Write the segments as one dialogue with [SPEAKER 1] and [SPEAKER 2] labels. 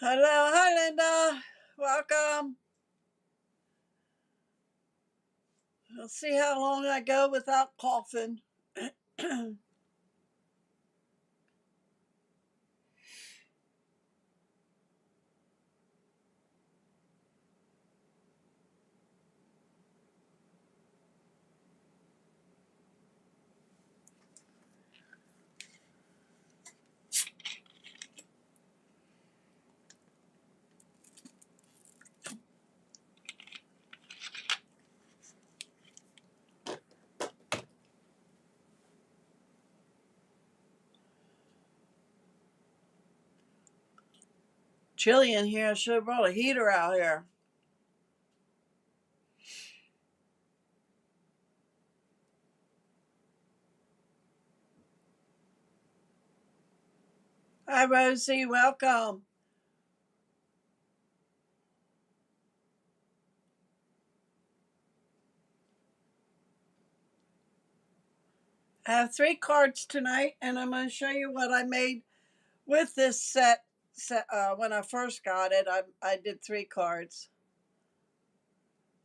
[SPEAKER 1] Hello, hi Linda. Welcome. We'll see how long I go without coughing. Chilly in here. I should have brought a heater out here. Hi Rosie, welcome. I have 3 cards tonight, and I'm going to show you what I made with this set. When I first got it, I did 3 cards.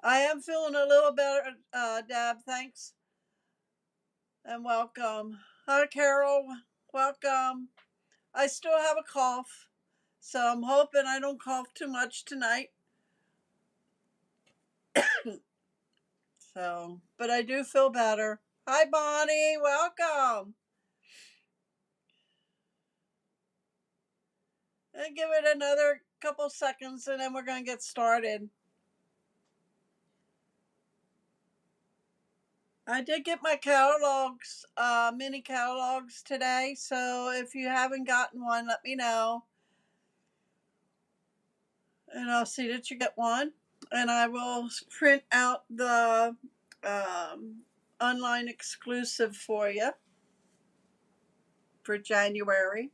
[SPEAKER 1] I am feeling a little better, Deb. Thanks and welcome. Hi Carol, welcome. I still have a cough, so I'm hoping I don't cough too much tonight. So, but I do feel better. Hi, Bonnie. Welcome. And give it another couple seconds and then we're going to get started. I did get my catalogs, mini catalogs today. So if you haven't gotten one, let me know. And I'll see that you get one. And I will print out the online exclusive for you for January.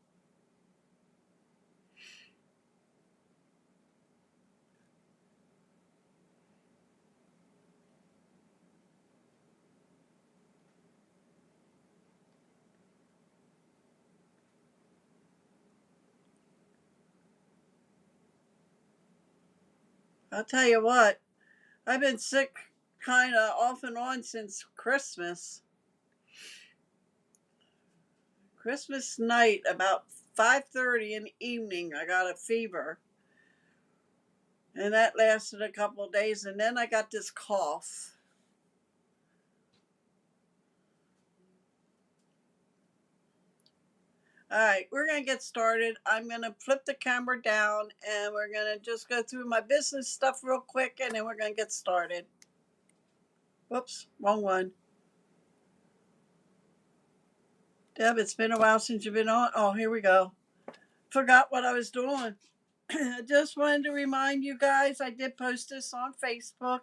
[SPEAKER 1] I'll tell you what, I've been sick kind of off and on since Christmas. Christmas night, about 5:30 in the evening, I got a fever. And that lasted a couple of days. And then I got this cough. All right, we're going to get started. I'm going to flip the camera down and we're going to just go through my business stuff real quick and then we're going to get started. Whoops, wrong one. Deb, it's been a while since you've been on. Oh, here we go. Forgot what I was doing. I just wanted to remind you guys I did post this on Facebook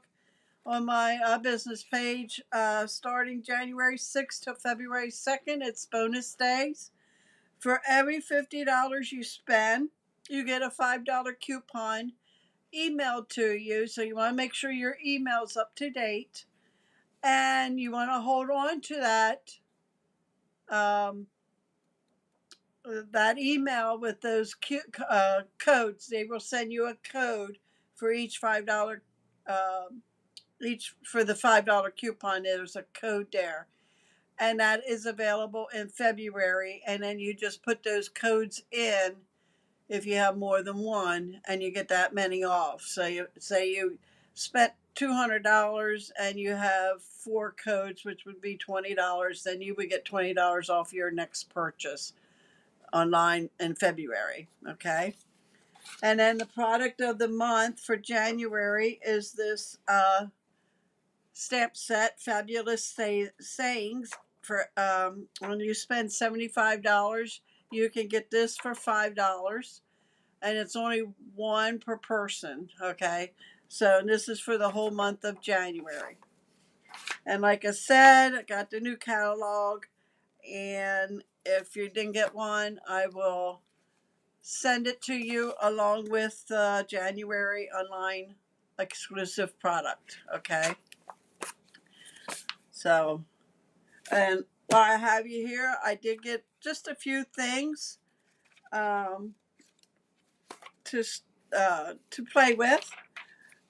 [SPEAKER 1] on my business page starting January 6th to February 2nd. It's bonus days. For every $50 you spend, you get a $5 coupon emailed to you. So you want to make sure your email's up to date. And you want to hold on to um, that email with those codes. They will send you a code for each $5 each for the $5 coupon. There's a code there, and that is available in February. And then you just put those codes in if you have more than one, and you get that many off. So you say you spent $200 and you have 4 codes, which would be $20, then you would get $20 off your next purchase online in February. Okay. And then the product of the month for January is this stamp set, Fabulous Sayings. For when you spend $75, you can get this for $5, and it's only one per person. Okay, so this is for the whole month of January. And like I said, I got the new catalog, and if you didn't get one, I will send it to you along with the January online exclusive product. Okay. So, and while I have you here, I did get just a few things to play with.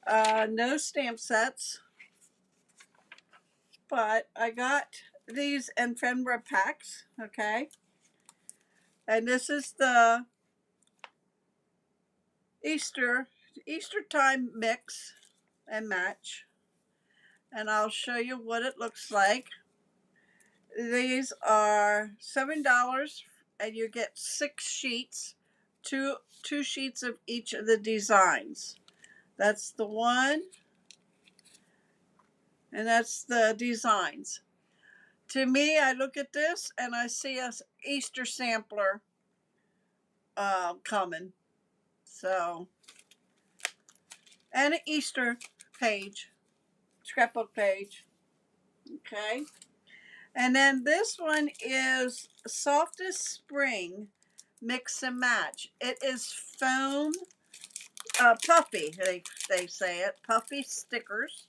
[SPEAKER 1] No stamp sets, but I got these ephemera packs. Okay, and this is the Easter time mix and match, and I'll show you what it looks like. These are $7, and you get 6 sheets, two sheets of each of the designs. That's the one, and that's the designs. To me, I look at this and I see a Easter sampler coming. So, and an Easter page, scrapbook page. Okay. And then this one is Softest Spring Mix and Match. It is foam puffy, they say it, puffy stickers.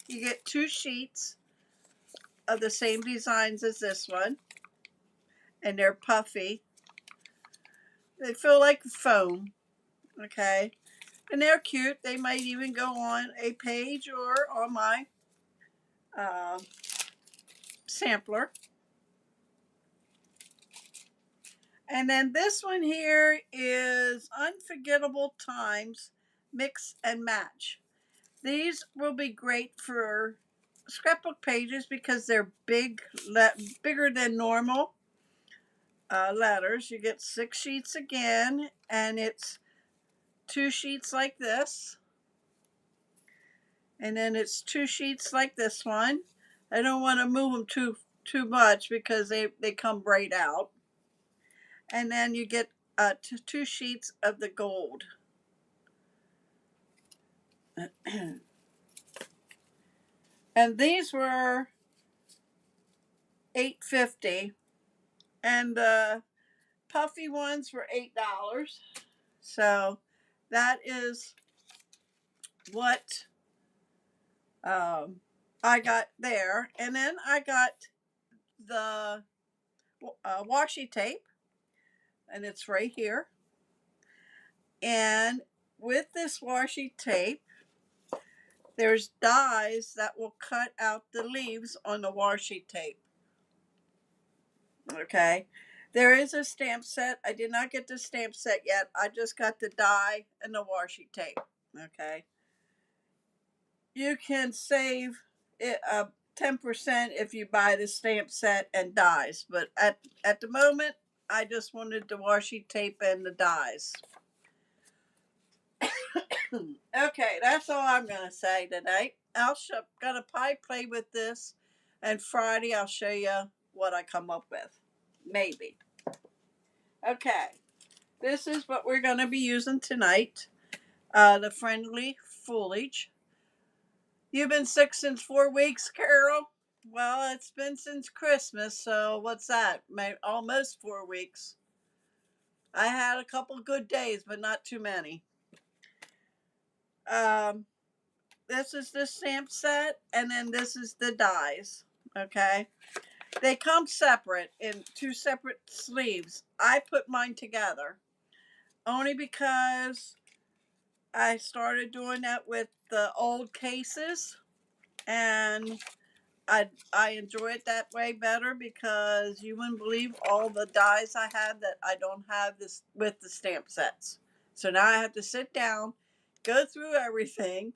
[SPEAKER 1] You get 2 sheets of the same designs as this one, and they're puffy. They feel like foam, okay? And they're cute. They might even go on a page or on my uh, sampler. And then this one here is Unforgettable Times Mix and Match. These will be great for scrapbook pages because they're bigger than normal letters. You get 6 sheets again, and it's 2 sheets like this, and then it's 2 sheets like this one. I don't want to move them too much because they come right out. And then you get 2 sheets of the gold. And these were $8.50, and the puffy ones were $8. So that is what I got there. And then I got the washi tape, and it's right here. And with this washi tape, there's dies that will cut out the leaves on the washi tape. Okay. There is a stamp set. I did not get the stamp set yet. I just got the die and the washi tape. Okay. You can save it 10% if you buy the stamp set and dies. But at the moment, I just wanted the washi tape and the dies. Okay, that's all I'm going to say today. Gonna probably play with this, and Friday I'll show you what I come up with. Maybe. Okay, this is what we're going to be using tonight. The Friendly Foliage. You've been sick since 4 weeks, Carol? Well, it's been since Christmas, so what's that? Almost 4 weeks. I had a couple good days, but not too many. This is the stamp set, and then this is the dies. Okay, they come separate in 2 separate sleeves. I put mine together only because I started doing that with the old cases, and I enjoy it that way better because you wouldn't believe all the dies I had that I don't have this with the stamp sets. So now I have to sit down, go through everything,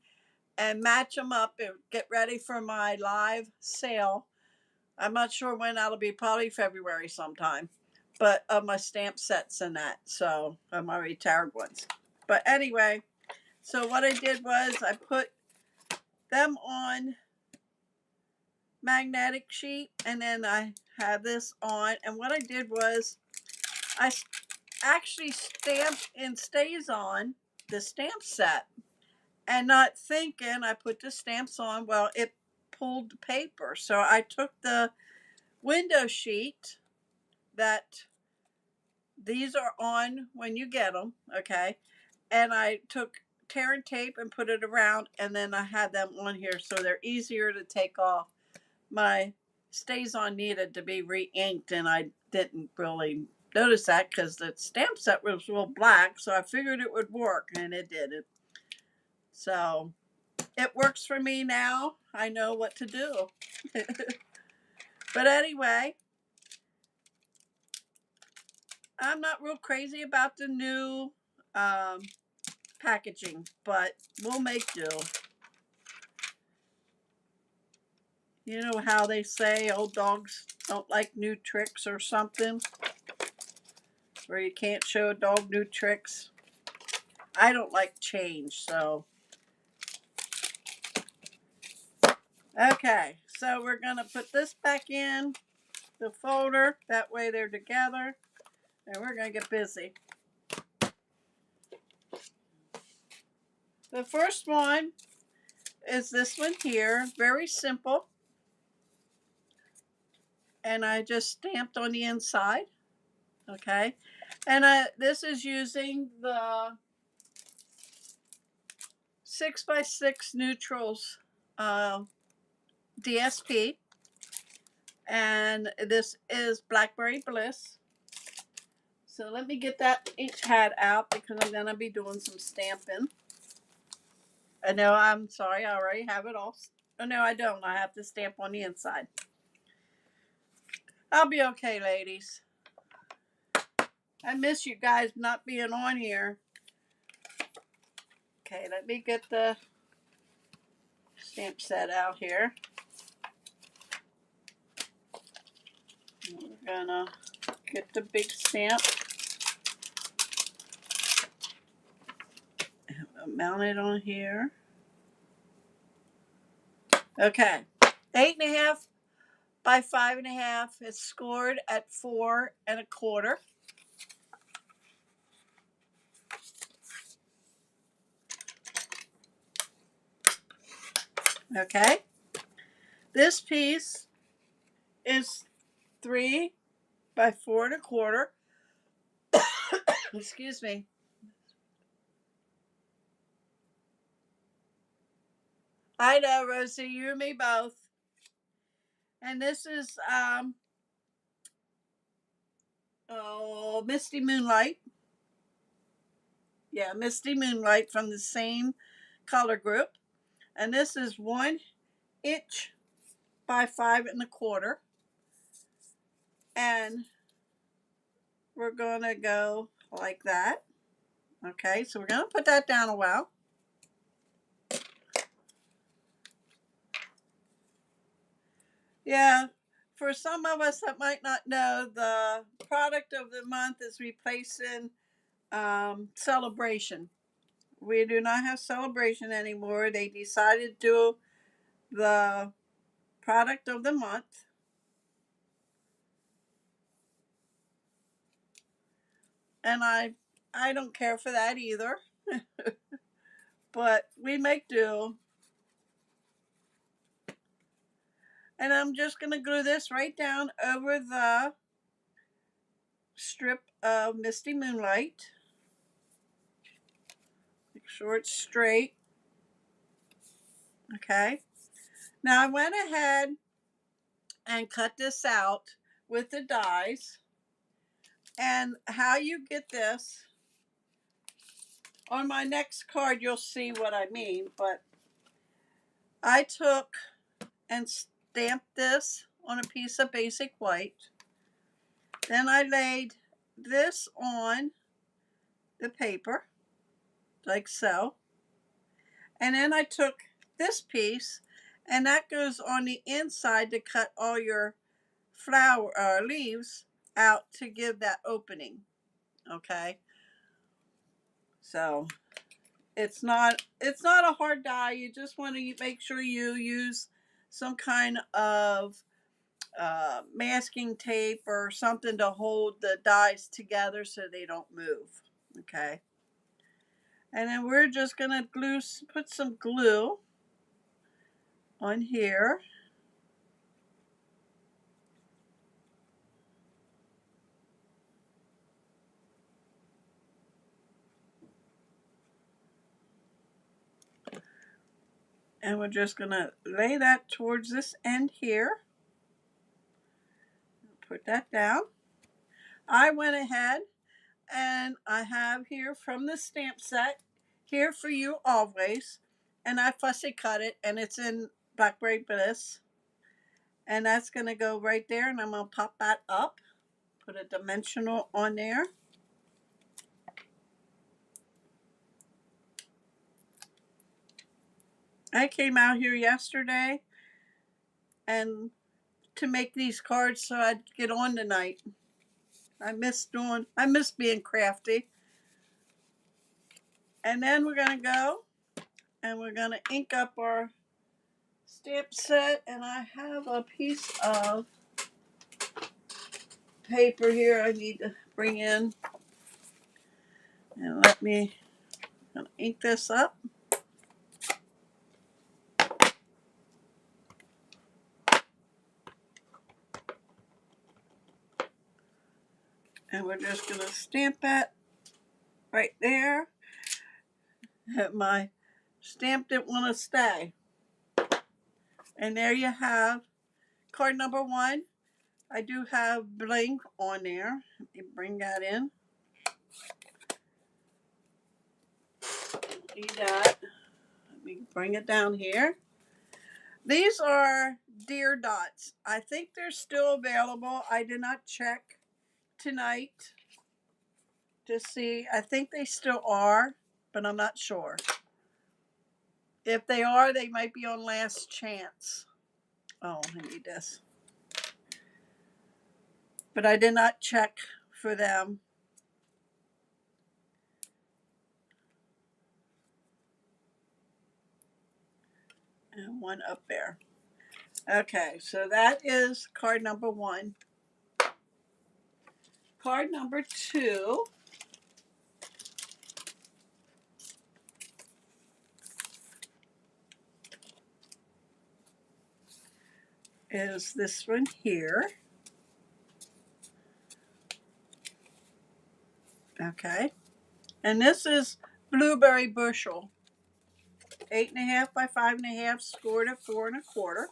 [SPEAKER 1] and match them up and get ready for my live sale. I'm not sure when that'll be, probably February sometime, but of my stamp sets and that, so of my retired ones. But anyway, so what I did was I put them on magnetic sheet, and then I have this on, and what I did was I actually stamped in StazOn the stamp set, and not thinking I put the stamps on, well, it pulled the paper. So I took the window sheet that these are on when you get them, okay, and I took tear and tape and put it around, and then I had them on here so they're easier to take off. My StazOn needed to be re-inked, and I didn't really notice that because the stamp set was real black, so I figured it would work, and it didn't. So it works for me now. I know what to do. But anyway, I'm not real crazy about the new packaging, but we'll make do. You know how they say old dogs don't like new tricks or something? Where you can't show a dog new tricks. I don't like change, so. Okay, so we're going to put this back in the folder. That way they're together. And we're going to get busy. The first one is this one here. Very simple. And I just stamped on the inside. Okay. And this is using the 6x6 Neutrals DSP. And this is Blackberry Bliss. So let me get that each hat out because I'm going to be doing some stamping. I know, I'm sorry, I already have it all. Oh, no, I don't. I have to stamp on the inside. I'll be okay, ladies. I miss you guys not being on here. Okay, let me get the stamp set out here. We're gonna get the big stamp. Mount it on here. Okay, 8.5 by 5.5. It's scored at 4 1/4. Okay, this piece is 3 by 4 1/4. Excuse me. I know, Rosie, you and me both. And this is Misty Moonlight. Yeah, Misty Moonlight from the same color group. And this is 1 inch by 5 1/4. And we're going to go like that. Okay, so we're going to put that down a while. Yeah, for some of us that might not know, the product of the month is replacing Celebration. We do not have Celebration anymore. They decided to do the product of the month. And I don't care for that either. But we make do. And I'm just going to glue this right down over the strip of Misty Moonlight. Make sure it's straight. Okay. Now I went ahead and cut this out with the dies. And how you get this, on my next card you'll see what I mean, but I took and stamped this on a piece of basic white. Then I laid this on the paper, like so. And then I took this piece, and that goes on the inside to cut all your flower leaves out to give that opening. Okay. So it's not a hard die. You just want to make sure you use some kind of masking tape or something to hold the dies together so they don't move. Okay. And then we're just going to put some glue on here. And we're just going to lay that towards this end here. Put that down. I went ahead and I have here from the stamp set, Here for You Always, and I fussy cut it, and it's in Blackberry Bliss, and that's going to go right there, and I'm going to pop that up, put a dimensional on there. I came out here yesterday and to make these cards so I'd get on tonight. I miss being crafty. And then we're going to go and we're going to ink up our stamp set, and I have a piece of paper here I need to bring in, and let me ink this up. And we're just going to stamp that right there. My stamp didn't want to stay. And there you have card number 1. I do have bling on there. Let me bring that in. See that? Let me bring it down here. These are deer dots. I think they're still available. I did not check tonight to see. I think they still are, but I'm not sure. If they are, they might be on last chance. Oh, I need this. But I did not check for them. And one up there. Okay, so that is card number 1. Card number 2 is this one here. Okay, and this is Blueberry Bushel, 8.5 by 5.5, scored at 4 1/4.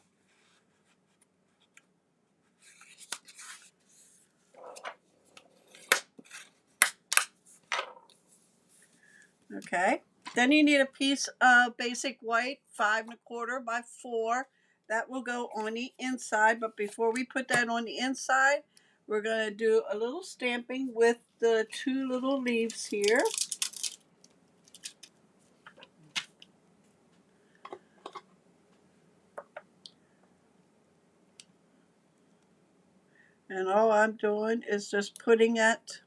[SPEAKER 1] Okay, then you need a piece of basic white, 5 1/4 by 4. That will go on the inside, but before we put that on the inside, we're going to do a little stamping with the 2 little leaves here. And all I'm doing is just putting it,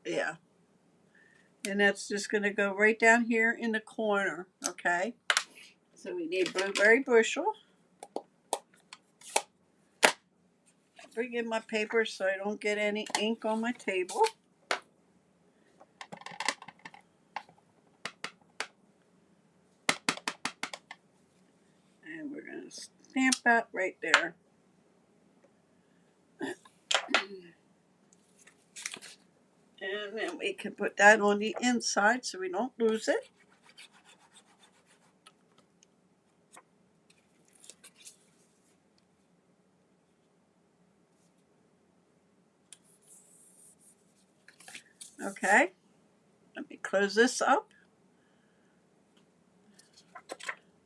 [SPEAKER 1] yeah. And that's just going to go right down here in the corner, okay? So we need Blueberry Bushel. Bring in my paper so I don't get any ink on my table. And we're going to stamp that right there. And then we can put that on the inside so we don't lose it. Okay, let me close this up.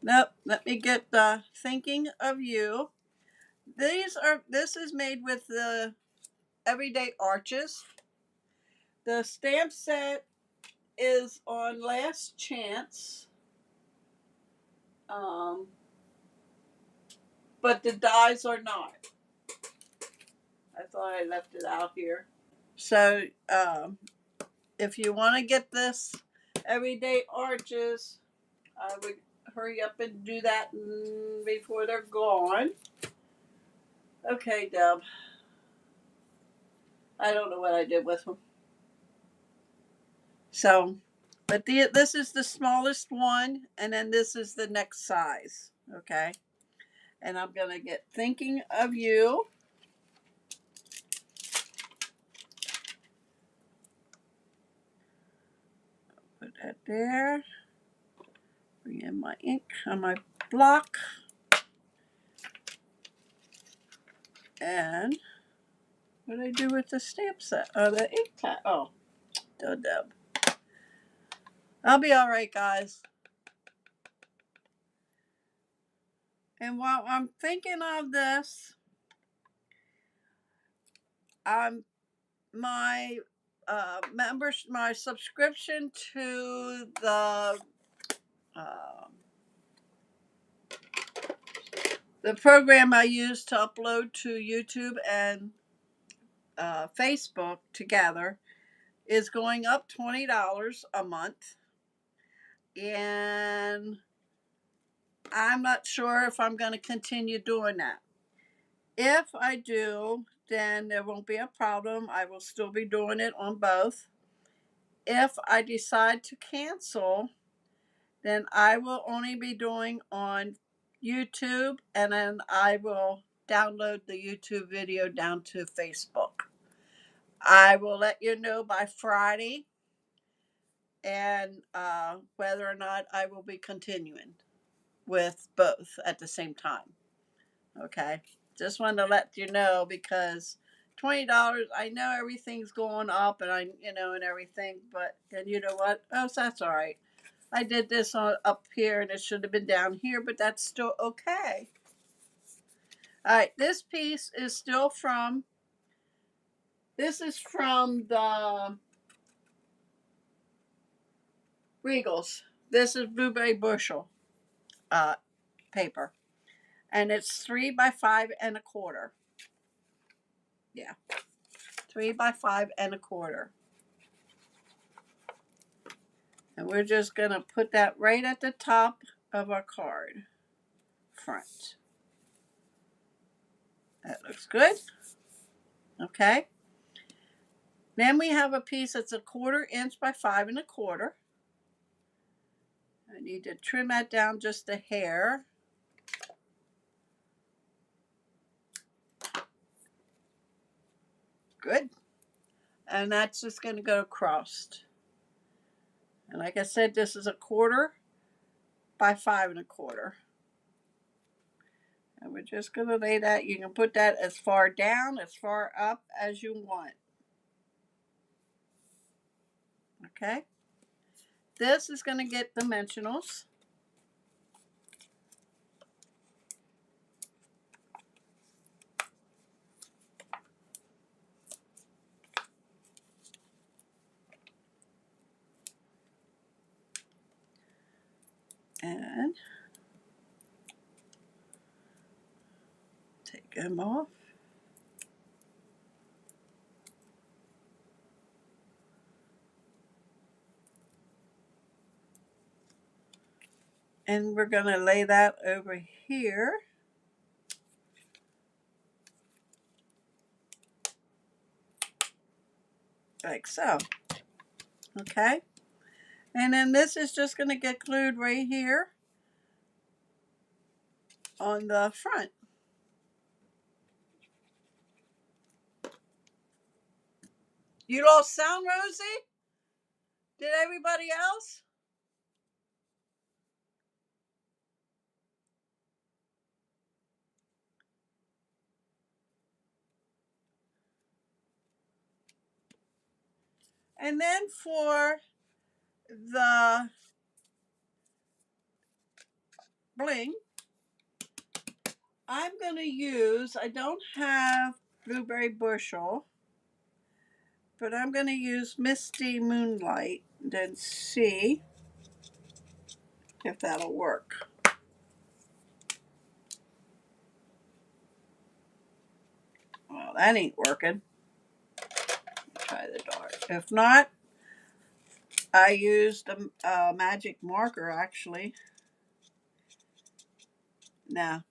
[SPEAKER 1] Nope, let me get the Thinking of You. This is made with the Everyday Arches. The stamp set is on last chance, but the dies are not. I thought I left it out here. So if you want to get this Everyday Arches, I would hurry up and do that before they're gone. Okay, Deb. I don't know what I did with them. So, but this is the smallest one, and then this is the next size. Okay. And I'm going to get Thinking of You. Put that there. Bring in my ink on my block. And What did I do with the stamp set? Oh, the ink pad. Oh, dub. I'll be all right, guys. And while I'm thinking of this, my my subscription to uh, the program I use to upload to YouTube and Facebook together is going up $20 a month, and I'm not sure if I'm going to continue doing that. If I do, then there won't be a problem. I will still be doing it on both. If I decide to cancel, then I will only be doing on YouTube, and then I will download the YouTube video down to Facebook. I will let you know by Friday, and whether or not I will be continuing with both at the same time. Okay, just wanted to let you know, because $20, I know everything's going up, and and everything, but then you know what? Oh, so that's all right. I did this up here, and it should have been down here, but that's still okay. All right, this piece is still from. This is from the Regals. This is Blueberry Bushel paper, and it's 3 by 5 1/4. Yeah, 3 by 5 1/4. And we're just going to put that right at the top of our card front. That looks good. Okay. Then we have a piece that's 1/4 inch by 5 1/4. I need to trim that down just a hair. Good. And that's just going to go across. And like I said, this is 1/4 by 5 1/4. And we're just going to lay that. You can put that as far down, as far up as you want. Okay. This is going to get dimensionals. And take them off. And we're going to lay that over here. Like so. Okay. And then this is just going to get glued right here on the front. You lost sound, Rosie? Did everybody else? And then for the bling, I'm going to use, I don't have Blueberry Bushel, but I'm going to use Misty Moonlight and then see if that'll work. Well, that ain't working. Try the dark. If not, I used a magic marker, actually. Now,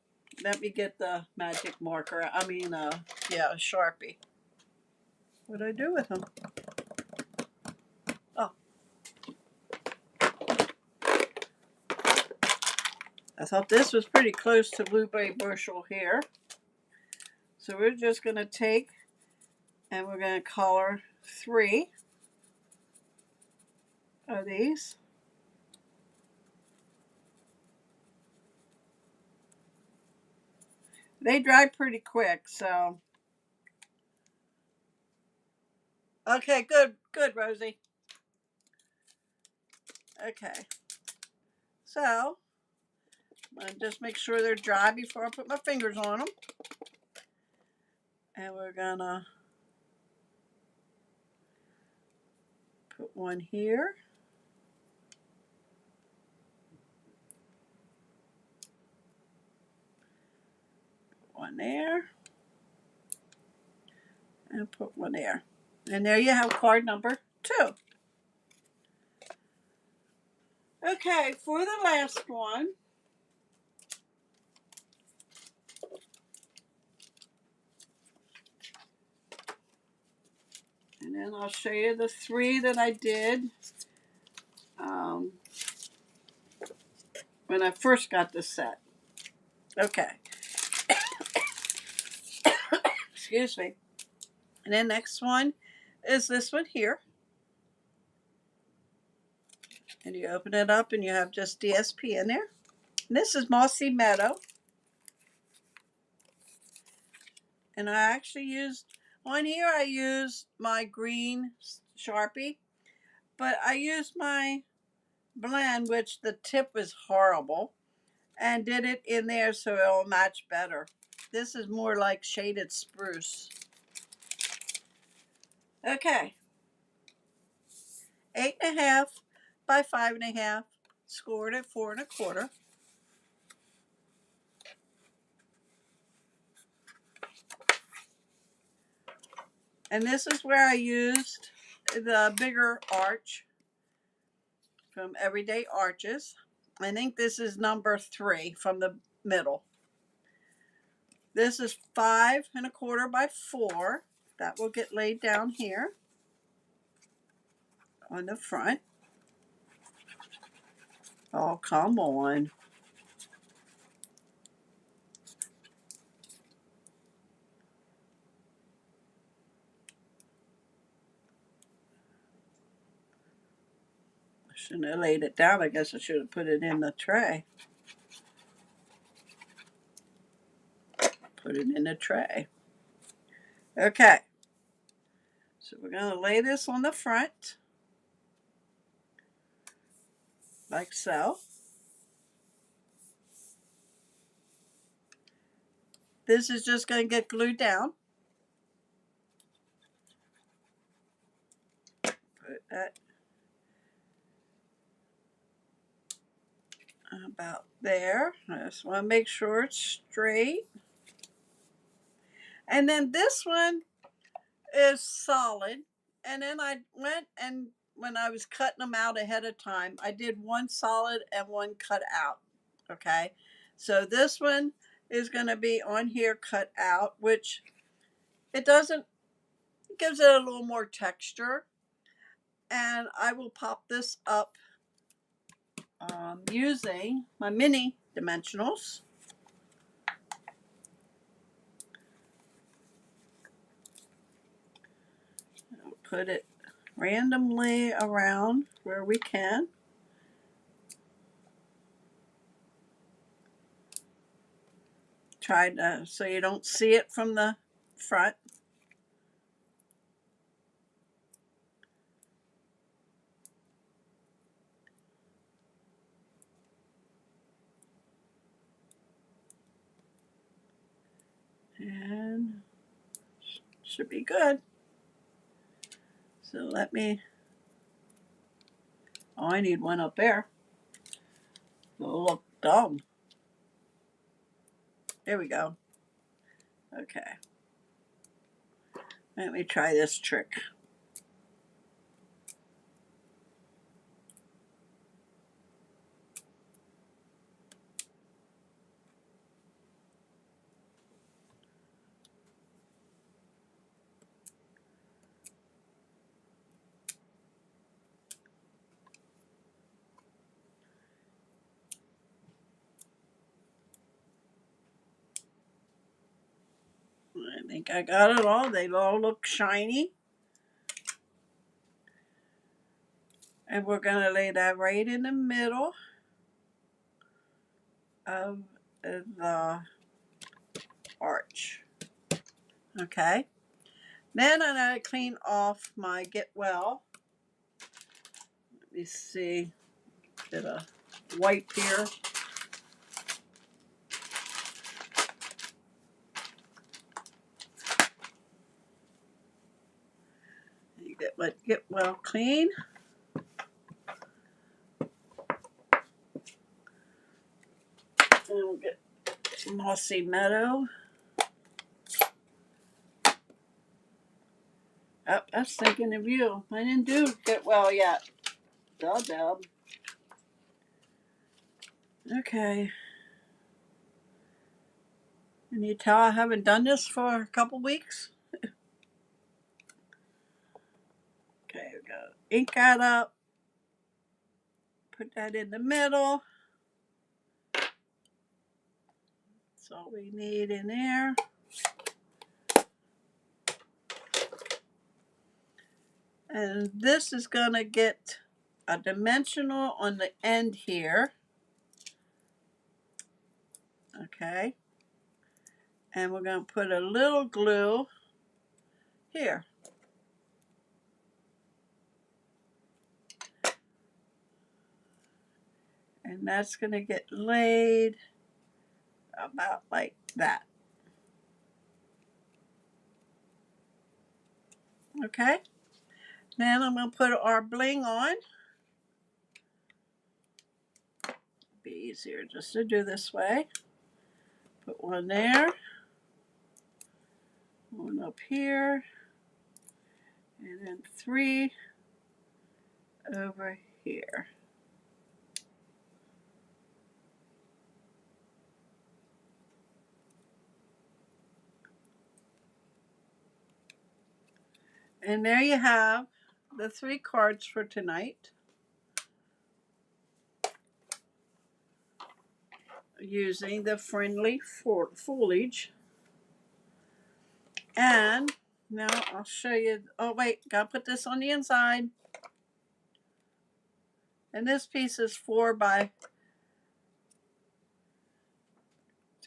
[SPEAKER 1] let me get the magic marker. I mean, yeah, a Sharpie. What did I do with them? Oh. I thought this was pretty close to Blueberry Bushel here. So we're just going to take and we're going to color 3 of these. They dry pretty quick, so Okay, good, good, Rosie. Okay, so I'm gonna just make sure they're dry before I put my fingers on them. And we're gonna put one here. One there. And put one there. And there you have card number 2. Okay, for the last one, and then I'll show you the 3 that I did when I first got this set. Okay, excuse me. And the next one is this one here. And you open it up and you have just DSP in there. And this is Mossy Meadow. And I actually used, on here I used my green Sharpie. But I used my blend, which the tip was horrible, and did it in there so it'll match better. This is more like shaded spruce. Okay, 8.5 by 5.5, scored at 4 1/4. And this is where I used the bigger arch from Everyday Arches. I think this is number 3 from the middle. This is 5 1/4 by 4. That will get laid down here on the front. Oh, come on. I shouldn't have laid it down. I guess I should have put it in the tray. Put it in the tray. Okay. So we're going to lay this on the front. Like so. This is just going to get glued down. Put that about there. I just want to make sure it's straight. And then this one is solid. And then I went and when I was cutting them out ahead of time, I did one solid and one cut out. Okay. So this one is going to be on here cut out, which it doesn't, it gives it a little more texture. And I will pop this up using my mini dimensionals. I'll put it randomly around where we can. Try to, so you don't see it from the front. And should be good. So let me, oh, I need one up there. It'll look dumb. There we go. Okay. Let me try this trick. I think I got it all. They all look shiny. And we're going to lay that right in the middle of the arch. Okay. Then I'm going to clean off my Get Well. Let me see. Get a wipe here. You get my Get Well clean. And we'll get Mossy Meadow. Oh, I was thinking of you. I didn't do Get Well yet. Dub. Okay. Can you tell I haven't done this for a couple weeks? Okay, we go. Ink that up. Put that in the middle. That's all we need in there. And this is going to get a dimensional on the end here. Okay. And we're going to put a little glue here. And that's going to get laid about like that. Okay. Then I'm going to put our bling on. Be easier just to do this way. Put one there. One up here. And then 3 over here. And there you have the 3 cards for tonight. Using the Friendly Foliage. And now I'll show you. Oh wait, gotta put this on the inside. And this piece is 4 by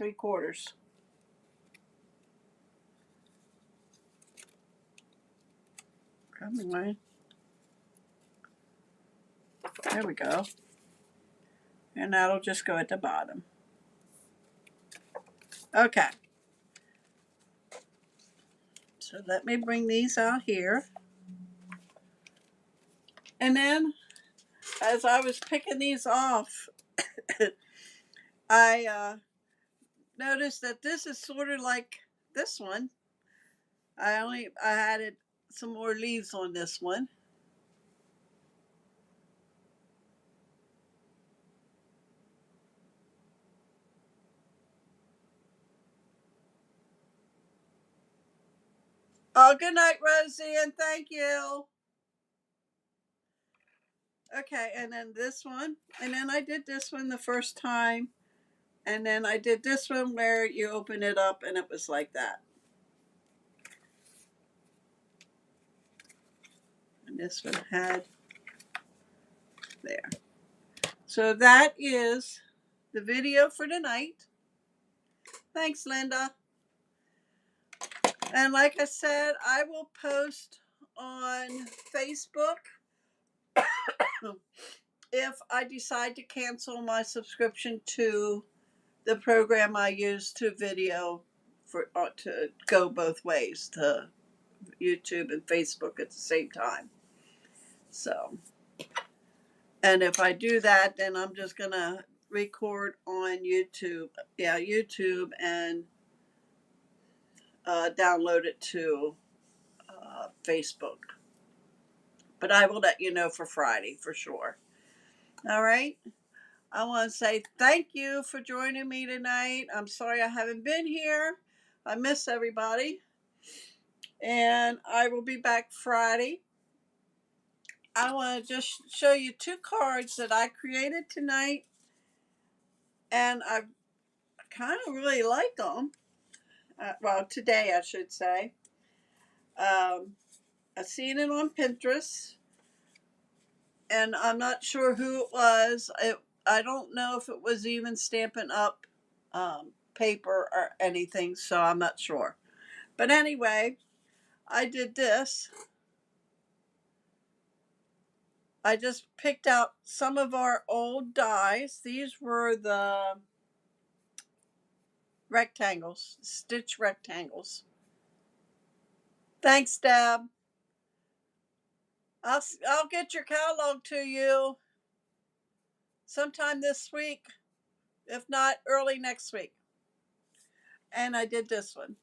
[SPEAKER 1] 3/4. Come on. There we go. And that'll just go at the bottom. Okay. So let me bring these out here. And then as I was picking these off, I noticed that this is sort of like this one. I added some more leaves on this one. Oh, good night, Rosie, and thank you. Okay, and then this one. And then I did this one the first time. And then I did this one where you open it up and it was like that. And this one had there. So that is the video for tonight. Thanks, Linda. And like I said, I will post on Facebook if I decide to cancel my subscription to the program I use to video for to go both ways, to YouTube and Facebook at the same time. So, and if I do that, then I'm just gonna record on YouTube, YouTube, and download it to Facebook. But I will let you know for Friday for sure. All right. I want to say thank you for joining me tonight. I'm sorry I haven't been here. I miss everybody. And I will be back Friday. I want to just show you 2 cards that I created tonight. And I kind of really like them. Well, today I should say. I seen it on Pinterest. And I'm not sure who it was. I don't know if it was even Stampin' Up paper or anything, so I'm not sure. But anyway, I did this. I just picked out some of our old dies. These were the rectangles, stitch rectangles. Thanks, Deb. I'll get your catalog to you sometime this week, if not early next week. And I did this one.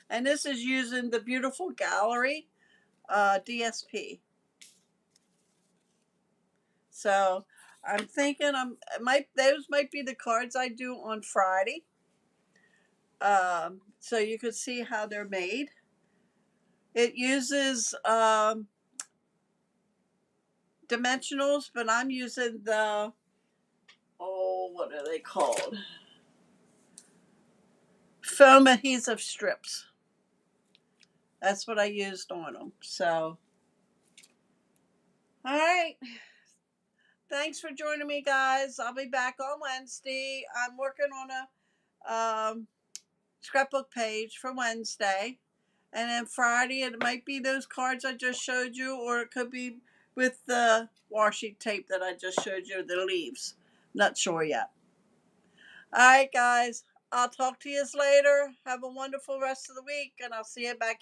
[SPEAKER 1] And this is using the beautiful gallery DSP. So I'm thinking those might be the cards I do on Friday. So you could see how they're made. It uses dimensionals, but I'm using the, what are they called? Foam adhesive strips. That's what I used on them. So, all right. Thanks for joining me, guys. I'll be back on Wednesday. I'm working on a scrapbook page for Wednesday. And then Friday, it might be those cards I just showed you, or it could be with the washi tape that I just showed you, the leaves. Not sure yet. All right, guys. I'll talk to you later. Have a wonderful rest of the week, and I'll see you back